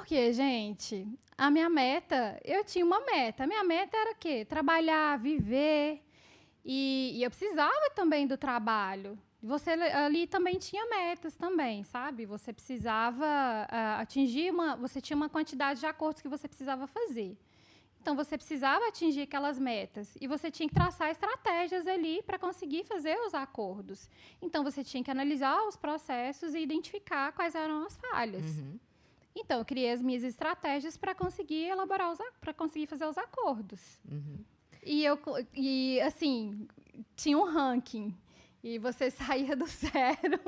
Porque, gente, a minha meta, eu tinha uma meta. A minha meta era o quê? Trabalhar, viver. E eu precisava também do trabalho. Você ali também tinha metas também, sabe? Você precisava atingir você tinha uma quantidade de acordos que você precisava fazer. Então, você precisava atingir aquelas metas e você tinha que traçar estratégias ali para conseguir fazer os acordos. Então, você tinha que analisar os processos e identificar quais eram as falhas. Uhum. Então, eu criei as minhas estratégias para conseguir elaborar, para conseguir fazer os acordos. Uhum. E, assim, tinha um ranking. E você saía do zero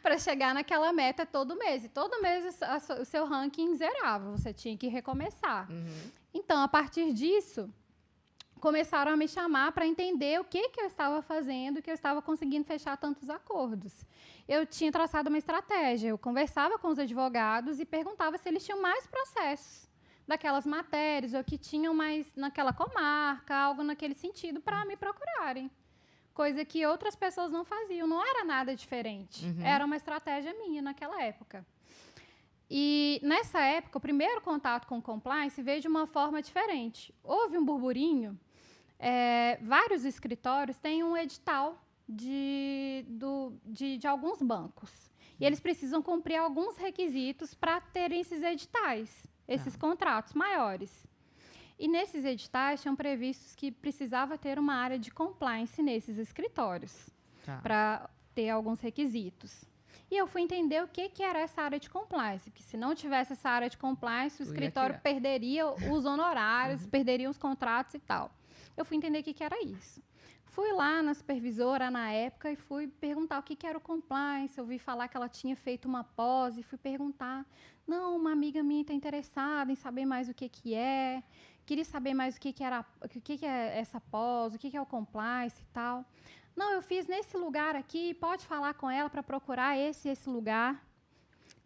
para chegar naquela meta todo mês. E todo mês o seu ranking zerava. Você tinha que recomeçar. Uhum. Então, a partir disso, começaram a me chamar para entender o que eu estava fazendo, que eu estava conseguindo fechar tantos acordos. Eu tinha traçado uma estratégia. Eu conversava com os advogados e perguntava se eles tinham mais processos daquelas matérias ou que tinham mais naquela comarca, algo naquele sentido, para me procurarem. Coisa que outras pessoas não faziam. Não era nada diferente. Uhum. Era uma estratégia minha naquela época. E, nessa época, o primeiro contato com o compliance veio de uma forma diferente. Houve um burburinho. Vários escritórios têm um edital de alguns bancos. E eles precisam cumprir alguns requisitos para terem esses editais, esses contratos maiores. E nesses editais tinham previstos que precisava ter uma área de compliance nesses escritórios, para ter alguns requisitos. E eu fui entender o que era essa área de compliance, porque se não tivesse essa área de compliance, o escritório perderia os honorários, perderia os contratos e tal. Eu fui entender o que era isso. Fui lá na supervisora, na época, e fui perguntar o que era o compliance. Eu ouvi falar que ela tinha feito uma pós e fui perguntar. Não, uma amiga minha está interessada em saber mais o que é. Queria saber mais o que é essa pós, o que é o compliance e tal. Não, eu fiz nesse lugar aqui, pode falar com ela para procurar esse lugar.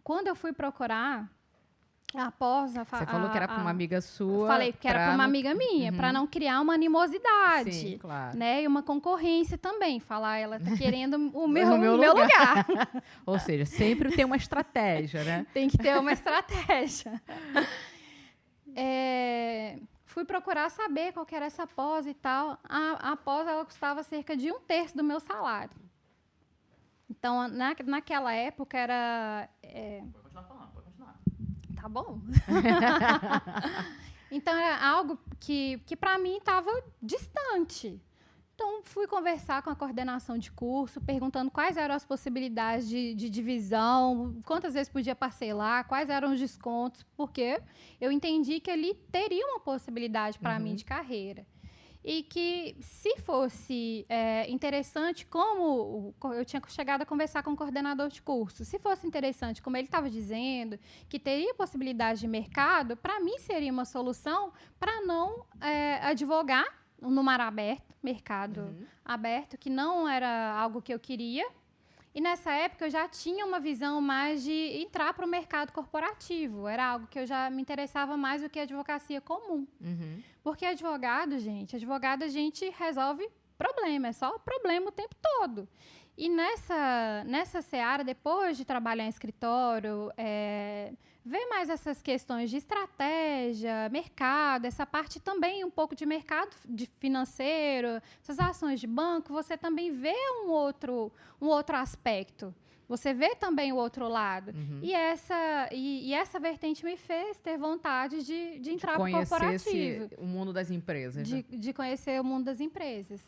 Quando eu fui procurar, após Você falou que era para uma amiga sua. Falei que era para uma amiga minha, para não criar uma animosidade. Sim, claro. Né? E uma concorrência também. Falar, ela está querendo o meu lugar. Ou seja, sempre tem uma estratégia, né? Tem que ter uma estratégia. Fui procurar saber qual que era essa pós e tal. A pós, ela custava cerca de 1/3 do meu salário. Então, naquela época, era... Pode continuar falando, pode continuar. Tá bom. Então, era algo que para mim estava distante. Então, fui conversar com a coordenação de curso, perguntando quais eram as possibilidades de divisão, quantas vezes podia parcelar, quais eram os descontos, porque eu entendi que ali teria uma possibilidade para mim de carreira. E que, se fosse interessante, como eu tinha chegado a conversar com o coordenador de curso, se fosse interessante, como ele estava dizendo, que teria possibilidade de mercado, para mim seria uma solução para não advogar no mar aberto, mercado aberto, que não era algo que eu queria. E nessa época eu já tinha uma visão mais de entrar para o mercado corporativo. Era algo que eu já me interessava mais do que a advocacia comum. Porque advogado a gente resolve problema, é só problema o tempo todo. E nessa seara, depois de trabalhar em escritório, ver mais essas questões de estratégia, mercado, essa parte também um pouco de mercado financeiro, essas ações de banco, você também vê um outro aspecto. Você vê também o outro lado. E essa vertente me fez ter vontade de entrar para o corporativo. O mundo das empresas. De conhecer o mundo das empresas.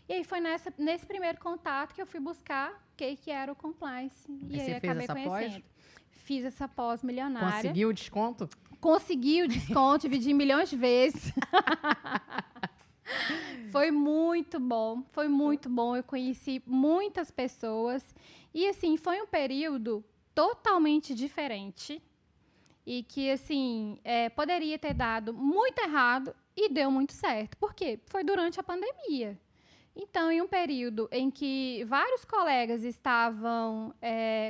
E aí foi nesse primeiro contato que eu fui buscar o que era o compliance. E aí acabei conhecendo. Fiz essa pós milionária. Conseguiu o desconto? Consegui o desconto, dividi milhões de vezes. Foi muito bom, foi muito bom. Eu conheci muitas pessoas. E, assim, foi um período totalmente diferente. E que, assim, poderia ter dado muito errado e deu muito certo. Por quê? Foi durante a pandemia. Então, em um período em que vários colegas estavam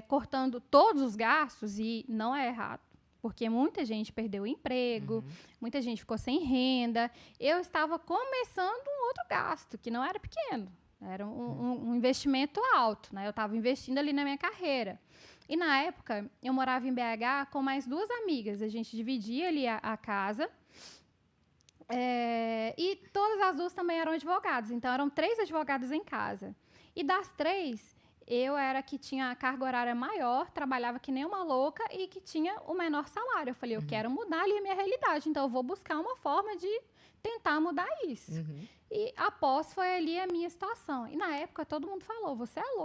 cortando todos os gastos, e não é errado, porque muita gente perdeu o emprego, muita gente ficou sem renda, eu estava começando um outro gasto, que não era pequeno, era um investimento alto, né? Eu estava investindo ali na minha carreira. E na época, eu morava em BH com mais 2 amigas. A gente dividia ali a casa. E todas as 2 também eram advogadas. Então, eram 3 advogadas em casa. E das 3, eu era a que tinha a carga horária maior, trabalhava que nem uma louca e que tinha o menor salário. Eu falei, eu quero mudar ali a minha realidade. Então, eu vou buscar uma forma de tentar mudar isso. E após foi ali a minha situação. E na época todo mundo falou, você é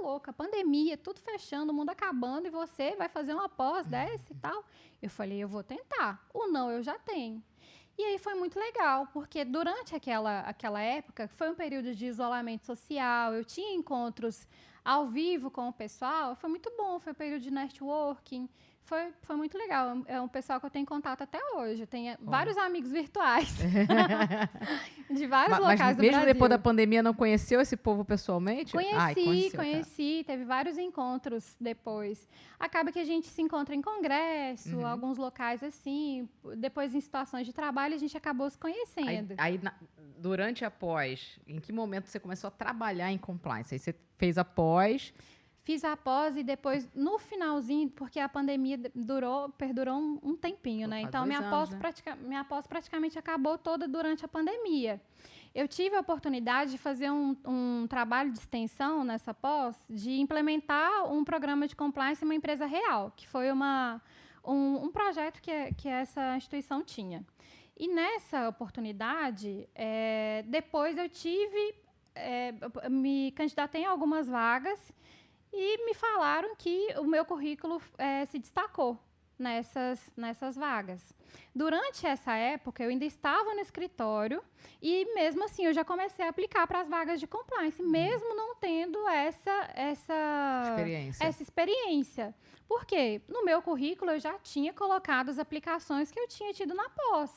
louca, pandemia, tudo fechando, o mundo acabando e você vai fazer uma pós dessa e tal. Eu falei, eu vou tentar. O não eu já tenho. E aí foi muito legal, porque durante aquela época, foi um período de isolamento social, eu tinha encontros ao vivo com o pessoal, foi muito bom, foi um período de networking, foi muito legal. É um pessoal que eu tenho contato até hoje. Eu tenho vários amigos virtuais de vários locais do Brasil. Mas mesmo depois da pandemia, não conheceu esse povo pessoalmente? Conheci. Teve vários encontros depois. Acaba que a gente se encontra em congresso, alguns locais assim. Depois, em situações de trabalho, a gente acabou se conhecendo. Durante a pós, em que momento você começou a trabalhar em compliance? Aí você fez a pós... Fiz a pós e depois, no finalzinho, porque a pandemia perdurou um tempinho, né? Então, minha pós praticamente acabou toda durante a pandemia. Eu tive a oportunidade de fazer um trabalho de extensão nessa pós, de implementar um programa de compliance em uma empresa real, que foi um projeto que essa instituição tinha. E nessa oportunidade, depois eu me candidatei em algumas vagas. E me falaram que o meu currículo se destacou nessas vagas. Durante essa época, eu ainda estava no escritório e, mesmo assim, eu já comecei a aplicar para as vagas de compliance, mesmo não tendo essa experiência. Por quê? No meu currículo, eu já tinha colocado as aplicações que eu tinha tido na pós,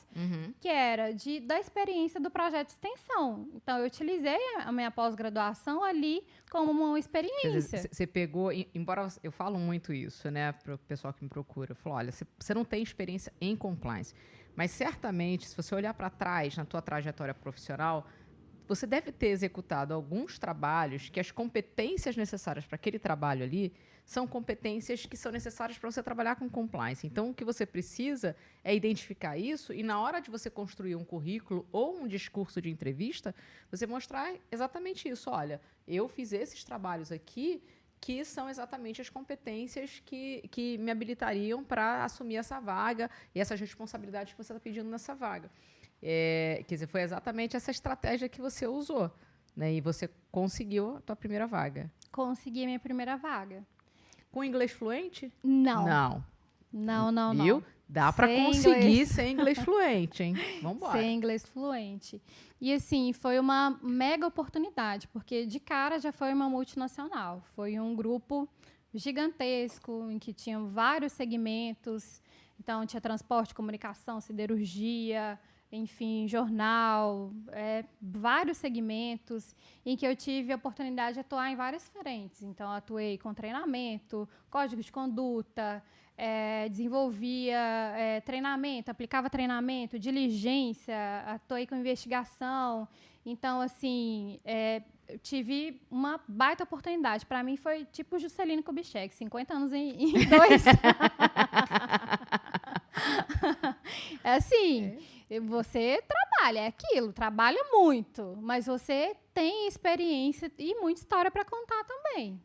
que era da experiência do projeto de extensão. Então, eu utilizei a minha pós-graduação ali como uma experiência. Quer dizer, você pegou, embora eu falo muito isso, né, para o pessoal que me procura, eu falo, olha, você não tem experiência em compliance, mas certamente, se você olhar para trás na tua trajetória profissional, você deve ter executado alguns trabalhos que as competências necessárias para aquele trabalho ali são competências que são necessárias para você trabalhar com compliance. Então, o que você precisa é identificar isso e, na hora de você construir um currículo ou um discurso de entrevista, você mostrar exatamente isso. Olha, eu fiz esses trabalhos aqui que são exatamente as competências que me habilitariam para assumir essa vaga e essas responsabilidades que você está pedindo nessa vaga. Quer dizer, foi exatamente essa estratégia que você usou, né? E você conseguiu a tua primeira vaga. Consegui a minha primeira vaga. Com inglês fluente? Não. Viu? Dá para conseguir sem inglês fluente, hein? Vamos embora. Sem inglês fluente. E, assim, foi uma mega oportunidade, porque de cara já foi uma multinacional. Foi um grupo gigantesco, em que tinham vários segmentos. Então, tinha transporte, comunicação, siderurgia, enfim, jornal, vários segmentos em que eu tive a oportunidade de atuar em várias frentes. Então, atuei com treinamento, código de conduta, desenvolvia treinamento, aplicava treinamento, diligência, atuei com investigação. Então, assim, eu tive uma baita oportunidade. Para mim, foi tipo Juscelino Kubitschek, 50 anos em 2. Assim, você trabalha, é aquilo, trabalha muito, mas você tem experiência e muita história para contar também.